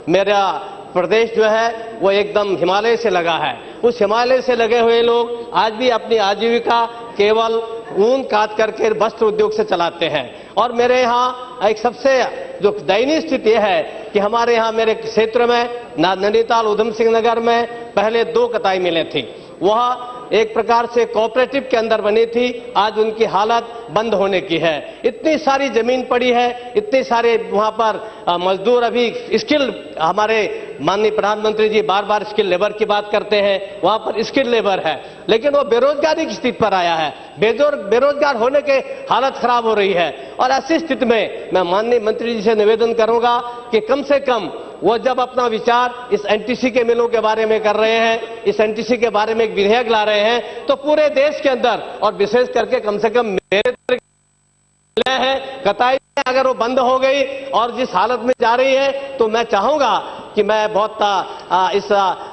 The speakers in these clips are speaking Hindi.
मेरा प्रदेश जो है वो एकदम हिमालय से लगा है। उस हिमालय से लगे हुए लोग आज भी अपनी आजीविका केवल ऊन काट करके वस्त्र उद्योग से चलाते हैं। और मेरे यहाँ एक सबसे जो दयनीय स्थिति है कि हमारे यहाँ मेरे क्षेत्र में नैनीताल उधम सिंह नगर में पहले 2 कताई मिलें थी, वह एक प्रकार से कोऑपरेटिव के अंदर बनी थी, आज उनकी हालत बंद होने की है। इतनी सारी जमीन पड़ी है, इतने सारे वहां पर मजदूर अभी स्किल, हमारे माननीय प्रधानमंत्री जी बार बार स्किल लेबर की बात करते हैं, वहां पर स्किल लेबर है, लेकिन वो बेरोजगारी की स्थिति पर आया है, बेरोजगार होने के हालत खराब हो रही है। और ऐसी स्थिति में मैं माननीय मंत्री जी से निवेदन करूंगा कि कम से कम वो जब अपना विचार इस एनटीसी के मिलों के बारे में कर रहे हैं, इस एनटीसी के बारे में एक विधेयक ला रहे हैं, तो पूरे देश के अंदर और विशेष करके कम से कम मेरे है कताई अगर वो बंद हो गई और जिस हालत में जा रही है, तो मैं चाहूंगा कि मैं बहुत इस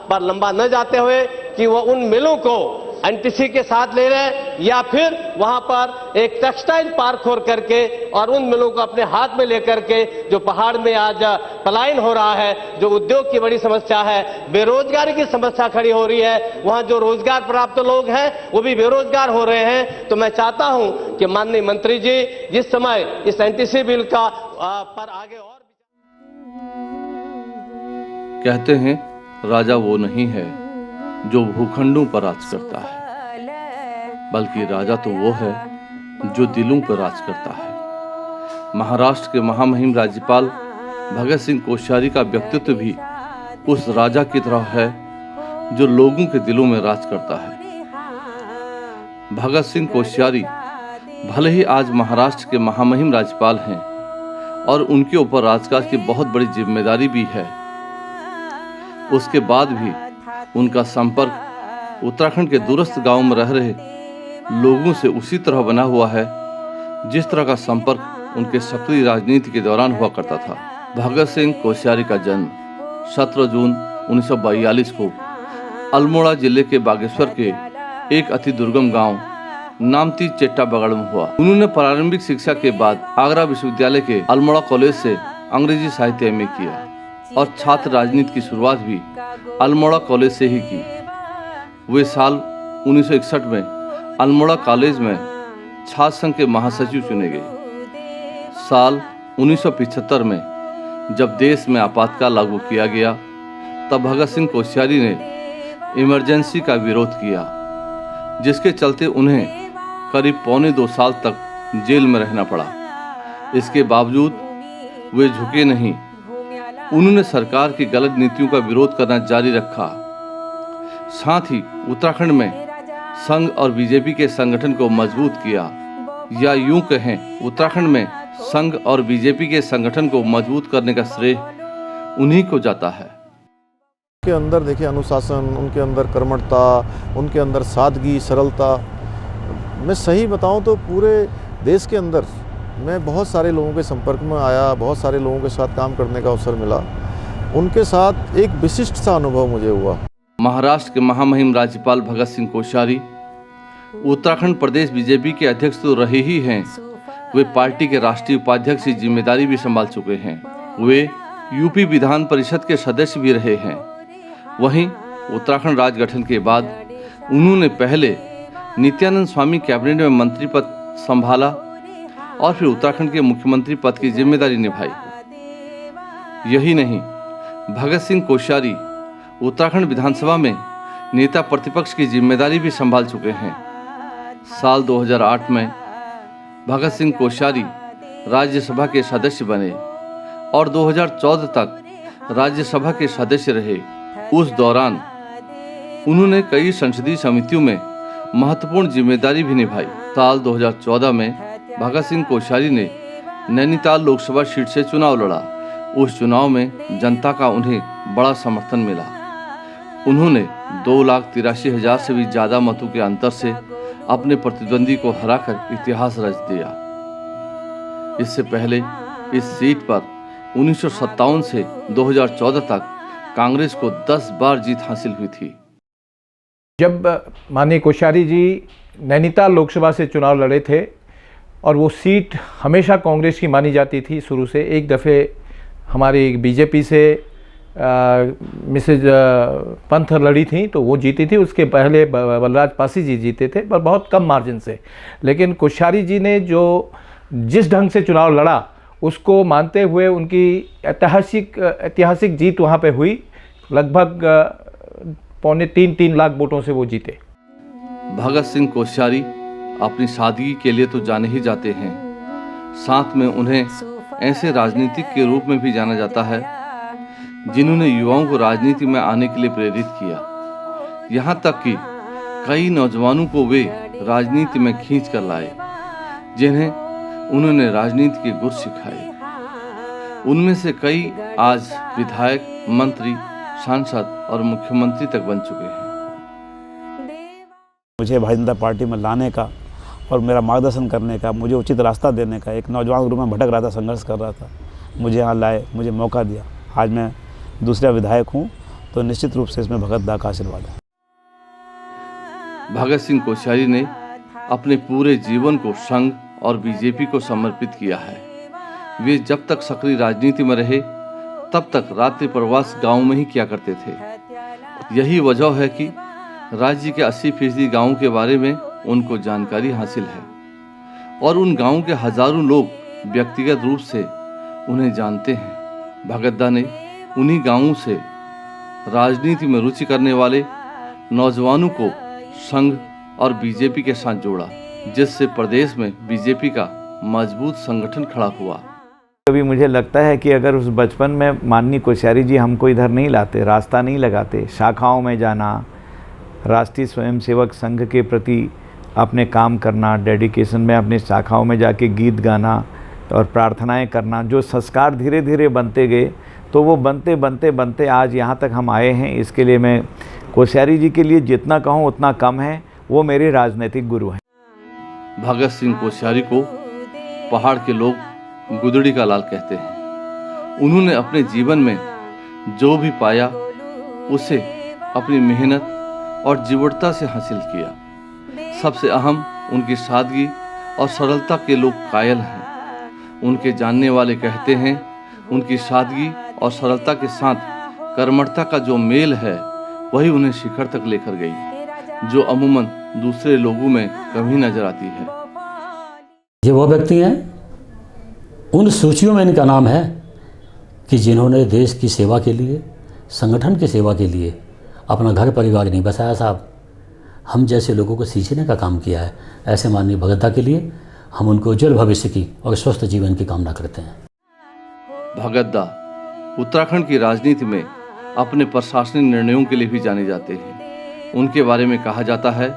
पर लंबा न जाते हुए कि वो उन मिलों को एनटीसी के साथ ले रहे या फिर वहां पर एक टेक्सटाइल पार्क खोल करके और उन मिलों को अपने हाथ में लेकर के, जो पहाड़ में आज पलायन हो रहा है, जो उद्योग की बड़ी समस्या है, बेरोजगारी की समस्या खड़ी हो रही है, वहां जो रोजगार प्राप्त लोग हैं वो भी बेरोजगार हो रहे हैं। तो मैं चाहता हूं कि माननीय मंत्री जी जिस समय इस एनटीसी बिल का पर आगे और कहते हैं राजा वो नहीं है जो भूखंडों पर राज करता है, बल्कि राजा तो वो है जो दिलों पर राज करता है। महाराष्ट्र के महामहिम राज्यपाल भगत सिंह कोश्यारी का व्यक्तित्व भी उस राजा की तरह है जो लोगों के दिलों में राज करता है। भगत सिंह कोश्यारी भले ही आज महाराष्ट्र के महामहिम राज्यपाल हैं और उनके ऊपर राजकाज की बहुत बड़ी जिम्मेदारी भी है, उसके बाद भी उनका संपर्क उत्तराखंड के दूरस्थ गांव में रह रहे लोगों से उसी तरह बना हुआ है जिस तरह का संपर्क उनके सक्रिय राजनीति के दौरान हुआ करता था। भगत सिंह कोश्यारी का जन्म 17 जून 1942 को अल्मोड़ा जिले के बागेश्वर के एक अति दुर्गम गांव नामती चेट्टा बगड़ में हुआ। उन्होंने प्रारंभिक शिक्षा के बाद आगरा विश्वविद्यालय के अल्मोड़ा कॉलेज से अंग्रेजी साहित्य में किया और छात्र राजनीति की शुरुआत भी अल्मोड़ा कॉलेज से ही की। वे साल 1961 में अल्मोड़ा कॉलेज में छात्र संघ के महासचिव चुने गए। साल 1975 में जब देश में आपातकाल लागू किया गया, तब भगत सिंह कोश्यारी ने इमरजेंसी का विरोध किया, जिसके चलते उन्हें करीब 1.25 साल तक जेल में रहना पड़ा। इसके बावजूद वे झुके नहीं, उन्होंने सरकार की गलत नीतियों का विरोध करना जारी रखा। साथ ही उत्तराखंड में संघ और बीजेपी के संगठन को मजबूत किया, या यूं कहें उत्तराखंड में संघ और बीजेपी के संगठन को मजबूत करने का श्रेय उन्हीं को जाता है। उनके अंदर देखिए अनुशासन, उनके अंदर कर्मठता, उनके अंदर सादगी, सरलता। मैं सही बताऊं तो पूरे देश के अंदर मैं बहुत सारे लोगों के संपर्क में आया, बहुत सारे लोगों के साथ काम करने का अवसर मिला, उनके साथ एक विशिष्ट सा अनुभव मुझे हुआ। महाराष्ट्र के महामहिम राज्यपाल भगत सिंह कोश्यारी उत्तराखंड प्रदेश बीजेपी के अध्यक्ष तो रहे ही हैं, वे पार्टी के राष्ट्रीय उपाध्यक्ष की जिम्मेदारी भी संभाल चुके हैं। वे यूपी विधान परिषद के सदस्य भी रहे हैं। वहीं उत्तराखंड राज्य गठन के बाद उन्होंने पहले नित्यानंद स्वामी कैबिनेट में मंत्री पद संभाला और फिर उत्तराखंड के मुख्यमंत्री पद की जिम्मेदारी निभाई। यही नहीं, भगत सिंह कोश्यारी उत्तराखंड विधानसभा में नेता प्रतिपक्ष की जिम्मेदारी भी संभाल चुके हैं। साल 2008 में भगत सिंह कोश्यारी राज्यसभा के सदस्य बने और 2014 तक राज्यसभा के सदस्य रहे। उस दौरान उन्होंने कई संसदीय समितियों में महत्वपूर्ण जिम्मेदारी भी निभाई। साल 2014 में भगत सिंह कोश्यारी ने नैनीताल लोकसभा सीट से चुनाव लड़ा। उस चुनाव में जनता का उन्हें बड़ा समर्थन मिला। उन्होंने 2,83,000 से भी ज्यादा मतों के अंतर से अपने प्रतिद्वंदी को हराकर इतिहास रच दिया। इससे पहले इस सीट पर 1957 से 2014 तक कांग्रेस को 10 बार जीत हासिल हुई थी। जब माननीय कोश्यारी जी नैनीताल लोकसभा से चुनाव लड़े थे और वो सीट हमेशा कांग्रेस की मानी जाती थी शुरू से, एक दफ़े हमारी बीजेपी से मिसेज पंथ लड़ी थी तो वो जीती थी, उसके पहले बलराज पासी जी जीते थे पर बहुत कम मार्जिन से। लेकिन कोश्यारी जी ने जो जिस ढंग से चुनाव लड़ा उसको मानते हुए उनकी ऐतिहासिक जीत वहाँ पे हुई। लगभग 2.25-3 लाख वोटों से वो जीते। भगत सिंह कोश्यारी अपनी सादगी के लिए तो जाने ही जाते हैं, साथ में उन्हें ऐसे राजनीतिक के रूप में भी जाना जाता है जिन्होंने युवाओं को राजनीति में आने के लिए प्रेरित किया। यहाँ तक कि कई नौजवानों को वे राजनीति में खींच कर लाए, जिन्हें उन्होंने राजनीति के गुर सिखाए। उनमें से कई आज विधायक, मंत्री, सांसद और मुख्यमंत्री तक बन चुके हैं। मुझे भारतीय जनता पार्टी में लाने का और मेरा मार्गदर्शन करने का, मुझे उचित रास्ता देने का, एक नौजवान के रूप में भटक रहा था, संघर्ष कर रहा था, मुझे यहाँ लाए, मुझे मौका दिया। आज मैं दूसरा विधायक हूँ, तो निश्चित रूप से इसमें भगत दा का आशीर्वाद है। भगत सिंह कोश्यारी ने अपने पूरे जीवन को संघ और बीजेपी को समर्पित किया है। वे जब तक सक्रिय राजनीति में रहे तब तक रात्रि प्रवास गांव में ही किया करते थे। यही वजह है कि राज्य के 80% गांवों के बारे में उनको जानकारी हासिल है और उन गांवों के हजारों लोग व्यक्तिगत रूप से उन्हें जानते हैं। भगत दा ने उन्हीं गांवों से राजनीति में रुचि करने वाले नौजवानों को संघ और बीजेपी के साथ जोड़ा, जिससे प्रदेश में बीजेपी का मजबूत संगठन खड़ा हुआ। कभी मुझे लगता है कि अगर उस बचपन में माननीय कोश्यारी जी हमको इधर नहीं लाते, रास्ता नहीं लगाते, शाखाओं में जाना, राष्ट्रीय स्वयंसेवक संघ के प्रति अपने काम करना, डेडिकेशन में अपने शाखाओं में जाके गीत गाना और प्रार्थनाएं करना, जो संस्कार धीरे धीरे बनते गए, तो वो बनते बनते बनते आज यहाँ तक हम आए हैं। इसके लिए मैं कोश्यारी जी के लिए जितना कहूँ उतना कम है। वो मेरे राजनीतिक गुरु हैं। भगत सिंह कोश्यारी को पहाड़ के लोग गुदड़ी का लाल कहते हैं। उन्होंने अपने जीवन में जो भी पाया उसे अपनी मेहनत और जीवटता से हासिल किया। सबसे अहम उनकी सादगी और सरलता के लोग कायल हैं। उनके जानने वाले कहते हैं उनकी सादगी और सरलता के साथ कर्मठता का जो मेल है वही उन्हें शिखर तक लेकर गई, जो अमूमन दूसरे लोगों में कभी नजर आती है। ये वो व्यक्ति हैं, उन सूचियों में इनका नाम है कि जिन्होंने देश की सेवा के लिए, संगठन की सेवा के लिए अपना घर परिवार नहीं बसाया साहब, हम जैसे लोगों को सींचने का काम किया है। ऐसे माननीय भगत दा के लिए हम उनको उज्जवल भविष्य की और स्वस्थ जीवन की कामना करते हैं। भगत दा उत्तराखंड की राजनीति में अपने प्रशासनिक निर्णयों के लिए भी जाने जाते हैं। उनके बारे में कहा जाता है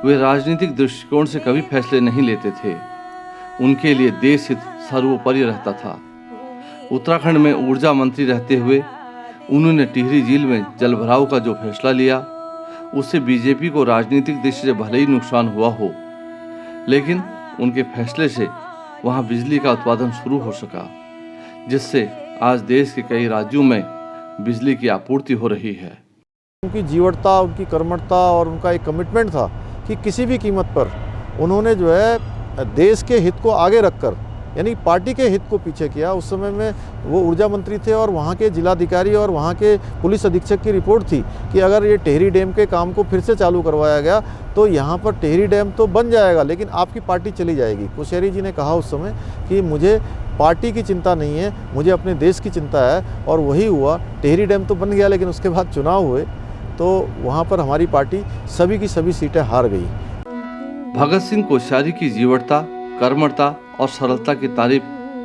वे राजनीतिक दृष्टिकोण से कभी फैसले नहीं लेते थे। उनके लिए देश हित सर्वोपरि रहता था। उत्तराखंड में ऊर्जा मंत्री रहते हुए उन्होंने टिहरी झील में जलभराव का जो फैसला लिया, उससे बीजेपी को राजनीतिक दृष्टि से भले ही नुकसान हुआ हो, लेकिन उनके फैसले से वहां बिजली का उत्पादन शुरू हो सका, जिससे आज देश के कई राज्यों में बिजली की आपूर्ति हो रही है। उनकी जीवटता, उनकी कर्मठता और उनका एक कमिटमेंट था कि किसी भी कीमत पर उन्होंने जो है देश के हित को आगे रखकर, यानी पार्टी के हित को पीछे किया। उस समय में वो ऊर्जा मंत्री थे और वहाँ के जिलाधिकारी और वहाँ के पुलिस अधीक्षक की रिपोर्ट थी कि अगर ये टेहरी डैम के काम को फिर से चालू करवाया गया तो यहाँ पर टेहरी डैम तो बन जाएगा लेकिन आपकी पार्टी चली जाएगी। कोश्यारी जी ने कहा उस समय कि मुझे पार्टी की चिंता नहीं है, मुझे अपने देश की चिंता है, और वही हुआ। टेहरी डैम तो बन गया लेकिन उसके बाद चुनाव हुए तो वहाँ पर हमारी पार्टी सभी की सभी सीटें हार गई। भगत सिंह कोश्यारी की जीवटता, कर्मठता और सरलता की तारीफ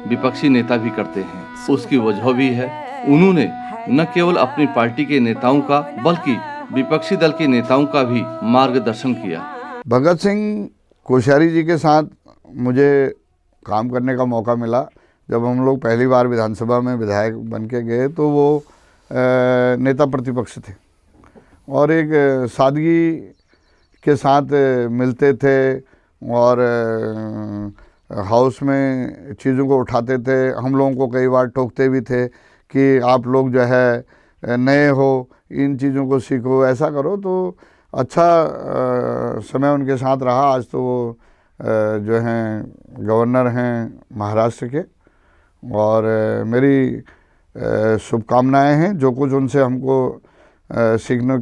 विपक्षी नेता भी करते हैं। उसकी वजह भी है उन्होंने न केवल अपनी पार्टी के नेताओं का बल्कि विपक्षी दल के नेताओं का भी मार्गदर्शन किया। भगत सिंह कोश्यारी जी के साथ मुझे काम करने का मौका मिला। जब हम लोग पहली बार विधानसभा में विधायक बन के गए तो वो नेता प्रतिपक्ष थे और एक सादगी के साथ मिलते थे और हाउस में चीज़ों को उठाते थे। हम लोगों को कई बार टोकते भी थे कि आप लोग जो है नए हो, इन चीज़ों को सीखो, ऐसा करो। तो अच्छा समय उनके साथ रहा। आज तो वो जो हैं गवर्नर हैं महाराष्ट्र के, और मेरी शुभकामनाएं हैं। जो कुछ उनसे हमको सीखने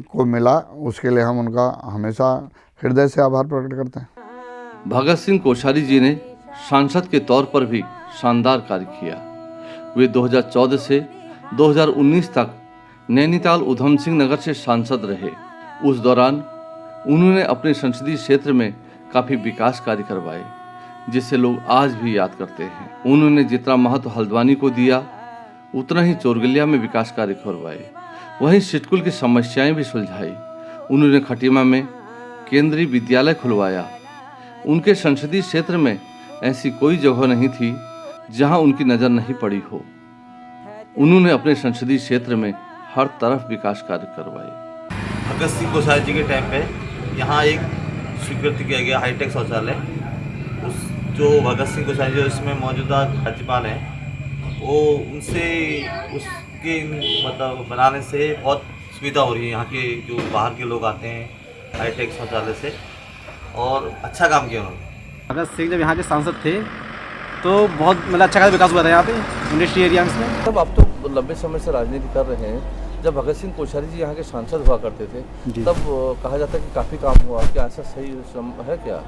को मिला उसके लिए हम उनका हमेशा हृदय से आभार प्रकट करते हैं। भगत सिंह कोश्यारी जी ने सांसद के तौर पर भी शानदार कार्य किया। वे 2014 से 2019 तक नैनीताल उधम सिंह नगर से सांसद रहे। उस दौरान उन्होंने अपने संसदीय क्षेत्र में काफ़ी विकास कार्य करवाए जिसे लोग आज भी याद करते हैं। उन्होंने जितना महत्व हल्द्वानी को दिया उतना ही चोरगलिया में विकास कार्य करवाए। वहीं सिटकुल की समस्याएं भी सुलझाई। उन्होंने खटीमा में केंद्रीय विद्यालय खुलवाया। उनके संसदीय क्षेत्र में ऐसी कोई जगह नहीं थी जहां उनकी नज़र नहीं पड़ी हो। उन्होंने अपने संसदीय क्षेत्र में हर तरफ विकास कार्य करवाए। भगत सिंह कोश्यारी जी के टाइम पे यहाँ एक स्वीकृत किया गया हाईटेक शौचालय। उस जो भगत सिंह कोश्यारी जो इसमें मौजूदा राज्यपाल हैं वो उनसे उसके मतलब बनाने से बहुत सुविधा हो रही है। यहाँ के जो बाहर के लोग आते हैं हाईटेक शौचालय से, और अच्छा काम किया उन्होंने। भगत सिंह जब यहाँ के सांसद थे तो बहुत मतलब अच्छा खासा विकास हुआ था यहाँ पे इंडस्ट्री एरिया में। तब आप तो लंबे समय से राजनीति कर रहे हैं। जब भगत सिंह कोश्यारी जी यहाँ के सांसद हुआ करते थे तब कहा जाता है कि काफ़ी काम हुआ। क्या ऐसा सही है क्या?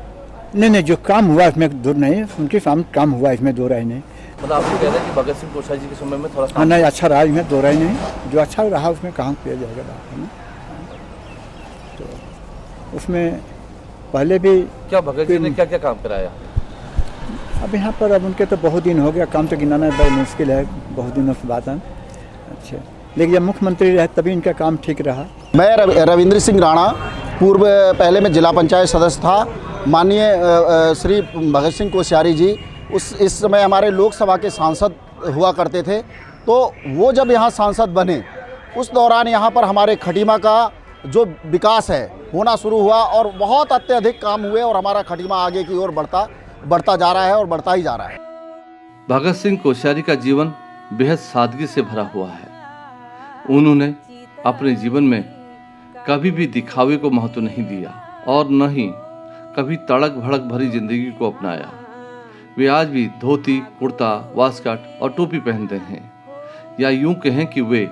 नहीं, जो काम हुआ इसमें दूर नहीं, उनके काम हुआ इसमें दो राय नहीं। मतलब आप कह रहे हैं कि भगत सिंह कोश्यारी जी के समय में थोड़ा नहीं अच्छा रहा, इसमें दो राय नहीं। जो अच्छा रहा उसमें काम किया जाएगा है ना। तो उसमें पहले भी क्या भगत जी ने क्या क्या काम कराया? अब यहाँ पर अब उनके तो बहुत दिन हो गया, काम तो गिनाना बड़ा मुश्किल है, बहुत दिनों से बात है। अच्छा, लेकिन जब मुख्यमंत्री रहे तभी इनका काम ठीक रहा। मैं रविंद्र सिंह राणा, पहले मैं जिला पंचायत सदस्य था। माननीय श्री भगत सिंह कोश्यारी जी इस समय हमारे लोकसभा के सांसद हुआ करते थे। तो वो जब यहाँ सांसद बने उस दौरान यहाँ पर हमारे खटीमा का जो विकास है होना शुरू हुआ और बहुत अत्यधिक काम हुए और हमारा खटीमा आगे की ओर बढ़ता जा रहा है और बढ़ता ही जा रहा है। भगत सिंह कोश्यारी का जीवन बेहद सादगी से भरा हुआ है। उन्होंने अपने जीवन में कभी भी दिखावे को महत्व नहीं दिया और न ही कभी तड़क भड़क भरी जिंदगी को अपनाया। वे आज भी धोती, कुर्ता, वास्कट और टोपी पहनते हैं, या यूं कहें कि वे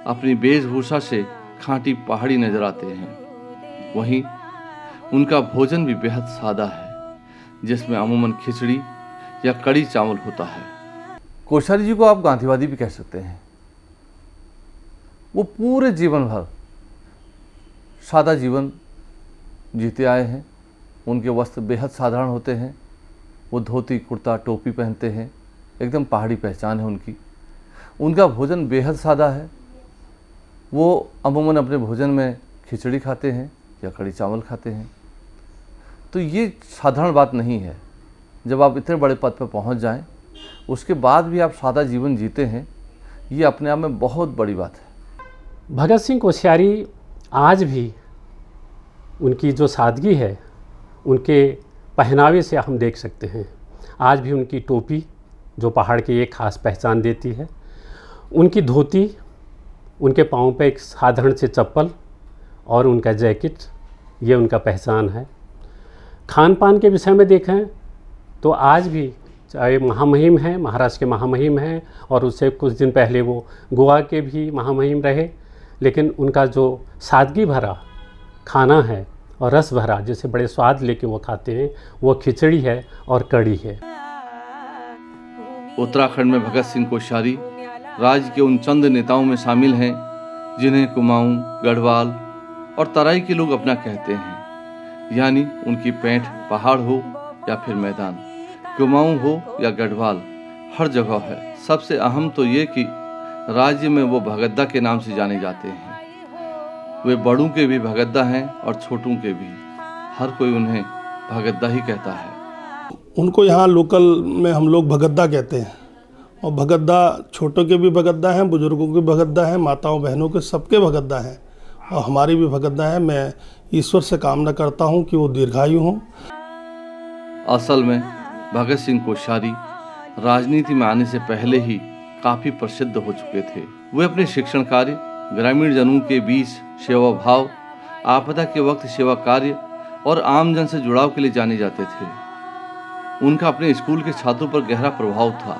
अपनी वेशभूषा से खांटी पहाड़ी नजर आते हैं। वहीं उनका भोजन भी बेहद सादा है जिसमें अमूमन खिचड़ी या कड़ी चावल होता है। कोश्यारी जी को आप गांधीवादी भी कह सकते हैं। वो पूरे जीवन भर सादा जीवन जीते आए हैं। उनके वस्त्र बेहद साधारण होते हैं। वो धोती, कुर्ता, टोपी पहनते हैं, एकदम पहाड़ी पहचान है उनकी। उनका भोजन बेहद सादा है। वो अमूमन अपने भोजन में खिचड़ी खाते हैं या कड़ी चावल खाते हैं। तो ये साधारण बात नहीं है। जब आप इतने बड़े पद पर पहुंच जाएं, उसके बाद भी आप सादा जीवन जीते हैं, ये अपने आप में बहुत बड़ी बात है। भगत सिंह कोश्यारी आज भी उनकी जो सादगी है उनके पहनावे से हम देख सकते हैं। आज भी उनकी टोपी जो पहाड़ की एक खास पहचान देती है, उनकी धोती, उनके पाँव पे एक साधारण से चप्पल और उनका जैकेट, ये उनका पहचान है। खान पान के विषय में देखें तो आज भी चाहे महामहिम हैं, महाराष्ट्र के महामहिम हैं और उससे कुछ दिन पहले वो गोवा के भी महामहिम रहे, लेकिन उनका जो सादगी भरा खाना है और रस भरा जिसे बड़े स्वाद लेके वो खाते हैं, वो खिचड़ी है और कड़ी है। उत्तराखंड में भगत सिंह कोश्यारी राज्य के उन चंद नेताओं में शामिल हैं जिन्हें कुमाऊं, गढ़वाल और तराई के लोग अपना कहते हैं। यानी उनकी पैठ पहाड़ हो या फिर मैदान, कुमाऊं हो या गढ़वाल, हर जगह है। सबसे अहम तो ये कि राज्य में वो भगतदा के नाम से जाने जाते हैं। वे बड़ों के भी भगतदा हैं और छोटों के भी। हर कोई उन्हें भगतदा ही कहता है। उनको यहाँ लोकल में हम लोग भगतदा कहते हैं और भगतदा छोटों के भी भगतदा हैं, बुजुर्गों के भगतदा हैं, माताओं बहनों के सबके भगतदा हैं और हमारी भी भगतदा है। मैं ईश्वर से कामना करता हूँ कि वो दीर्घायु हों। असल में भगत सिंह कोश्यारी राजनीति में आने से पहले ही काफ़ी प्रसिद्ध हो चुके थे। वे अपने शिक्षण कार्य, ग्रामीण जनों के बीच सेवा भाव, आपदा के वक्त सेवा कार्य और आमजन से जुड़ाव के लिए जाने जाते थे। उनका अपने स्कूल के छात्रों पर गहरा प्रभाव था।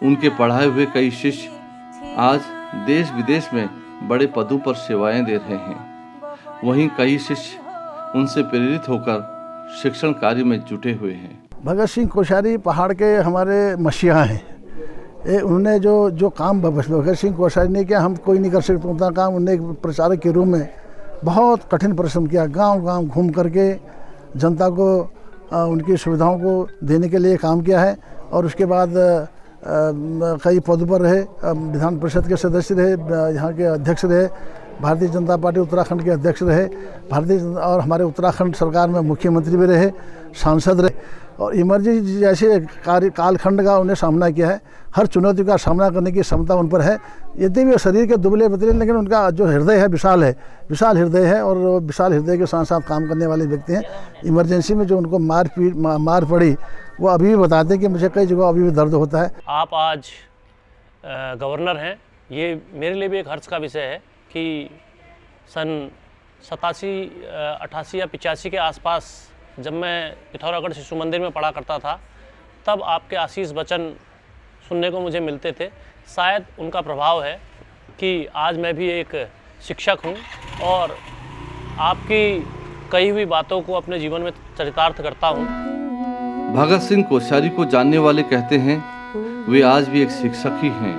उनके पढ़ाए हुए कई शिष्य आज देश विदेश में बड़े पदों पर सेवाएं दे रहे हैं। वहीं कई शिष्य उनसे प्रेरित होकर शिक्षण कार्य में जुटे हुए हैं। भगत सिंह कोश्यारी पहाड़ के हमारे मसीहा हैं। उन्होंने जो काम भगत सिंह कोश्यारी ने किया, हम कोई नहीं कर सकते उतना काम। उन्होंने एक प्रचारक के रूप में बहुत कठिन परिश्रम किया, गांव-गांव घूम करके जनता को उनकी सुविधाओं को देने के लिए काम किया है। और उसके बाद कई पदों पर रहे, विधान परिषद के सदस्य रहे, यहाँ के अध्यक्ष रहे, भारतीय जनता पार्टी उत्तराखंड के अध्यक्ष रहे, और हमारे उत्तराखंड सरकार में मुख्यमंत्री भी रहे, सांसद रहे, और इमरजेंसी जैसे कालखंड का उन्हें सामना किया है। हर चुनौती का सामना करने की क्षमता उन पर है। यदि भी शरीर के दुबले पतले, लेकिन उनका जो हृदय है विशाल हृदय है, और विशाल हृदय के साथ साथ काम करने वाले व्यक्ति हैं। इमरजेंसी में जो उनको मार पड़ी, वो अभी भी बताते हैं कि मुझे कई जगह अभी भी दर्द होता है। आप आज गवर्नर हैं, ये मेरे लिए भी एक हर्ष का विषय है कि सन 87, 88 या 85 के आसपास जब मैं पिथौरागढ़ शिशु मंदिर में पढ़ा करता था, तब आपके आशीष वचन सुनने को मुझे मिलते थे। शायद उनका प्रभाव है कि आज मैं भी एक शिक्षक हूँ और आपकी कही हुई बातों को अपने जीवन में चरितार्थ करता हूँ। भगत सिंह कोश्यारी को जानने वाले कहते हैं वे आज भी एक शिक्षक ही हैं।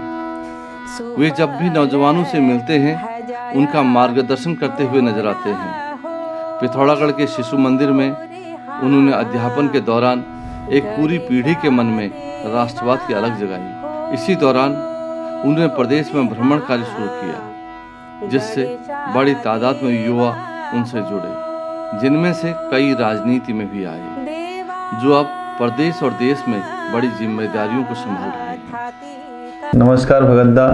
वे जब भी नौजवानों से मिलते हैं उनका मार्गदर्शन करते हुए नजर आते हैं। पिथौरागढ़ के शिशु मंदिर में उन्होंने अध्यापन के दौरान एक पूरी पीढ़ी के मन में राष्ट्रवाद की अलग जगाई। इसी दौरान उन्होंने प्रदेश में भ्रमण कार्य शुरू किया, जिससे बड़ी तादाद में युवा उनसे जुड़े, जिनमें से कई राजनीति में भी आए, जो अब प्रदेश और देश में बड़ी जिम्मेदारियों को संभाल रहे हैं। नमस्कार भगतदा,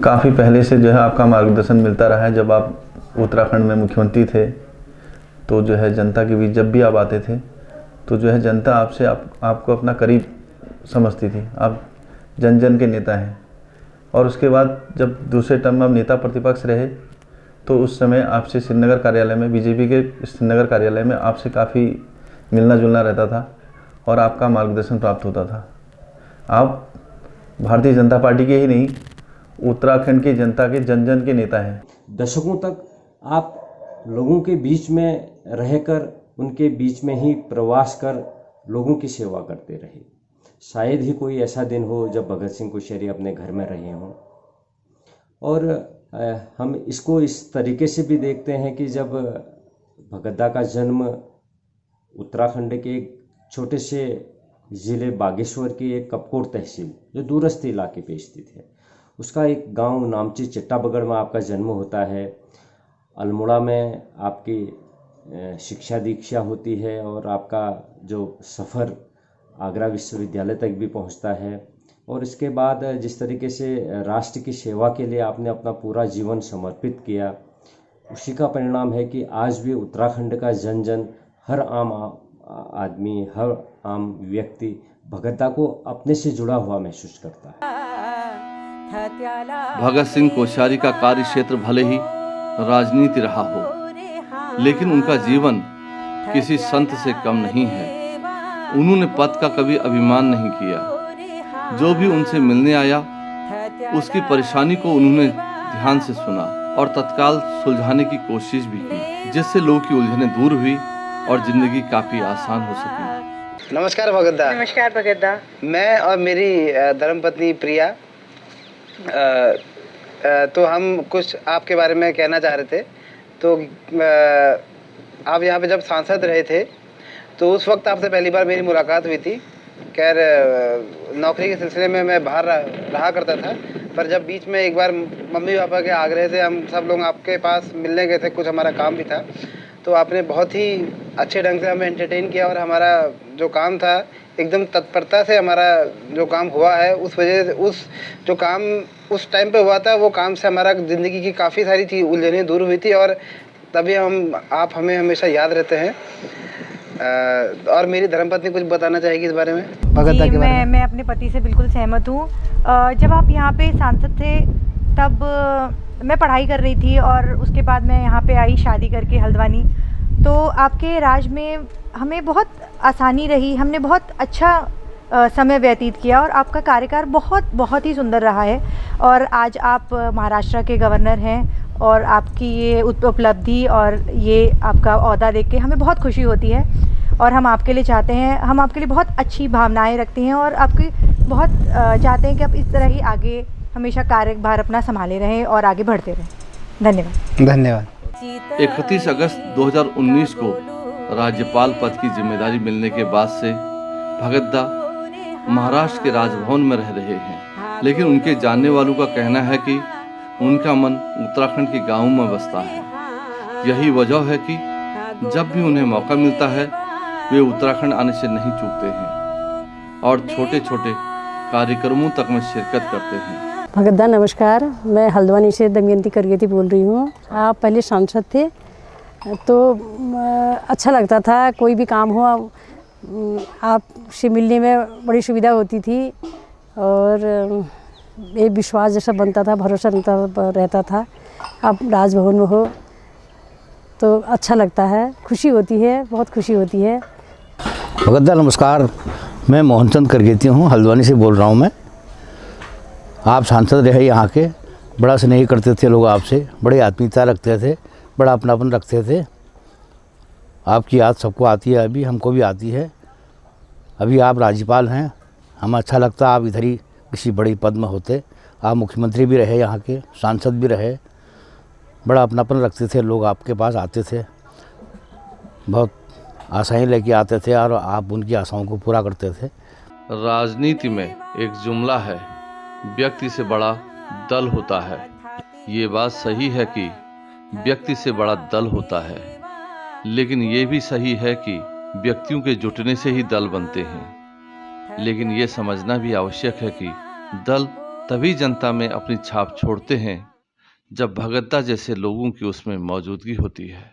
काफ़ी पहले से जो है आपका मार्गदर्शन मिलता रहा है। जब आप उत्तराखंड में मुख्यमंत्री थे तो जो है जनता के बीच जब भी आप आते थे तो जो है जनता आपसे आपको अपना करीब समझती थी। आप जन जन के नेता हैं। और उसके बाद जब दूसरे टर्म में आप नेता प्रतिपक्ष रहे तो उस समय आपसे श्रीनगर कार्यालय में, बीजेपी के श्रीनगर कार्यालय में आपसे काफ़ी मिलना जुलना रहता था और आपका मार्गदर्शन प्राप्त होता था। आप भारतीय जनता पार्टी के ही नहीं, उत्तराखंड की जनता के जन जन के नेता हैं। दशकों तक आप लोगों के बीच में रहकर, उनके बीच में ही प्रवास कर लोगों की सेवा करते रहे। शायद ही कोई ऐसा दिन हो जब भगत सिंह कोश्यारी अपने घर में रहे हों। और हम इसको इस तरीके से भी देखते हैं कि जब भगतदा का जन्म उत्तराखंड के एक छोटे से ज़िले बागेश्वर की एक कपकोट तहसील, जो दूरस्थ इलाके पे स्थित है, उसका एक गांव नामची चिट्टाबगड़ में आपका जन्म होता है। अल्मोड़ा में आपकी शिक्षा दीक्षा होती है और आपका जो सफ़र आगरा विश्वविद्यालय तक भी पहुंचता है। और इसके बाद जिस तरीके से राष्ट्र की सेवा के लिए आपने अपना पूरा जीवन समर्पित किया, उसी का परिणाम है कि आज भी उत्तराखंड का जन जन, हर आम आदमी, हर आम व्यक्ति भगतदा को अपने से जुड़ा हुआ महसूस करता है। भगत सिंह कोश्यारी का कार्य क्षेत्र भले ही राजनीति रहा हो, लेकिन उनका जीवन किसी संत से कम नहीं है। उन्होंने पद का कभी अभिमान नहीं किया। जो भी उनसे मिलने आया उसकी परेशानी को उन्होंने ध्यान से सुना और तत्काल सुलझाने की कोशिश भी की, जिससे लोगों की उलझनें दूर हुई और जिंदगी काफ़ी आसान हो सकी। नमस्कार भगतदा। नमस्कार भगतदा। मैं और मेरी धर्मपत्नी प्रिया, तो हम कुछ आपके बारे में कहना चाह रहे थे। तो आप यहाँ पे जब सांसद रहे थे तो उस वक्त आपसे पहली बार मेरी मुलाकात हुई थी। खैर नौकरी के सिलसिले में मैं बाहर रहा करता था, पर जब बीच में एक बार मम्मी पापा के आग्रह से हम सब लोग आपके पास मिलने गए थे, कुछ हमारा काम भी था, तो आपने बहुत ही अच्छे ढंग से हमें एंटरटेन किया और हमारा जो काम था एकदम तत्परता से हमारा जो काम हुआ है, उस वजह से उस जो काम उस टाइम पे हुआ था वो काम से हमारा ज़िंदगी की काफ़ी सारी चीज़ उलझनें दूर हुई थी और तभी आप हमें हमेशा याद रहते हैं। और मेरी धर्मपत्नी कुछ बताना चाहेगी इस बारे में, भगतदा के बारे में। मैं अपने पति से बिल्कुल सहमत हूँ। जब आप यहाँ पे सांसद थे तब मैं पढ़ाई कर रही थी और उसके बाद मैं यहाँ पे आई शादी करके हल्द्वानी। तो आपके राज में हमें बहुत आसानी रही, हमने बहुत अच्छा समय व्यतीत किया और आपका कार्यकाल बहुत ही सुंदर रहा है। और आज आप महाराष्ट्र के गवर्नर हैं और आपकी ये उपलब्धि और ये आपका ओहदा देख के हमें बहुत खुशी होती है और हम आपके लिए चाहते हैं, हम आपके लिए बहुत अच्छी भावनाएं रखते हैं और आपकी बहुत चाहते हैं कि आप इस तरह ही आगे हमेशा कार्यभार अपना संभाले रहें और आगे बढ़ते रहें। धन्यवाद। धन्यवाद। 31 अगस्त 2019 को राज्यपाल पद की जिम्मेदारी मिलने के बाद से भगतदा महाराष्ट्र के राजभवन में रह रहे हैं, लेकिन उनके जानने वालों का कहना है कि उनका मन उत्तराखंड के गाँव में बसता है। यही वजह है कि जब भी उन्हें मौका मिलता है वे उत्तराखंड आने से नहीं चूकते हैं और छोटे छोटे कार्यक्रमों तक में शिरकत करते हैं। भगतदा नमस्कार, मैं हल्द्वानी से दमयंती करगेती बोल रही हूँ। आप पहले सांसद थे तो अच्छा लगता था, कोई भी काम हो आपसे मिलने में बड़ी सुविधा होती थी और एक विश्वास जैसा बनता था, भरोसा रहता था। आप राजभवन में हो तो अच्छा लगता है, खुशी होती है, बहुत खुशी होती है। भगतदा नमस्कार, मैं मोहनचंद करगेती हूँ, हल्द्वानी से बोल रहा हूँ मैं। आप सांसद रहे यहाँ के, बड़ा स्नेह करते थे लोग आपसे, बड़े आत्मीयता रखते थे, बड़ा अपनापन रखते थे। आपकी याद सबको आती है, अभी हमको भी आती है। अभी आप राज्यपाल हैं, हमें अच्छा लगता आप इधर ही किसी बड़ी पद में होते। आप मुख्यमंत्री भी रहे यहाँ के, सांसद भी रहे, बड़ा अपनापन रखते थे, लोग आपके पास आते थे, बहुत आशाएं लेके आते थे और आप उनकी आशाओं को पूरा करते थे। राजनीति में एक जुमला है, व्यक्ति से बड़ा दल होता है। ये बात सही है कि व्यक्ति से बड़ा दल होता है, लेकिन ये भी सही है कि व्यक्तियों के जुटने से ही दल बनते हैं। लेकिन ये समझना भी आवश्यक है कि दल तभी जनता में अपनी छाप छोड़ते हैं जब भगतदा जैसे लोगों की उसमें मौजूदगी होती है।